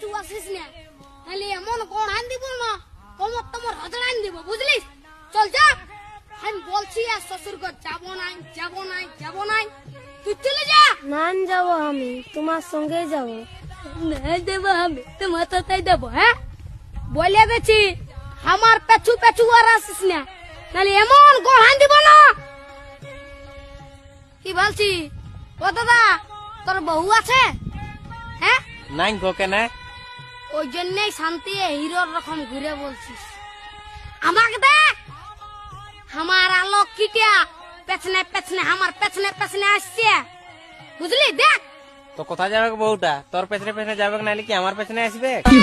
পেছু আসিস না, নাহলে এমন কোন আন দিব না কমর তোমার হজড় আন দিব, বুঝলিস? চল যা, আমি বলছি আর শ্বশুর ঘর যাবো নাই, যাবো নাই, যাবো নাই, তুই চলে যা। না যাব, আমি তোমার সঙ্গে যাব। না দেবো, আমি তোমার সাথে দেবো। হ্যাঁ, বলে গেছি আমার পেছু পেছু আর আসিস না, নাহলে এমন গড়ান দিব না। কি বলছি? ও দাদা, তোর বউ আছে? হ্যাঁ, নাই গো কেন? ওই জন্যই শান্তি হিরোর রকম ঘুরে বলছিস। আমাকে দেখ, আমার আলোক কিটিয়া পেছনে পেছনে, আমার পেছনে পেছনে আসছে, বুঝলি? দেখ তো কোথায় যাবে বউটা? তোর পেছনে পেছনে যাবে নাহলে কি আমার পেছনে আসবে? এই,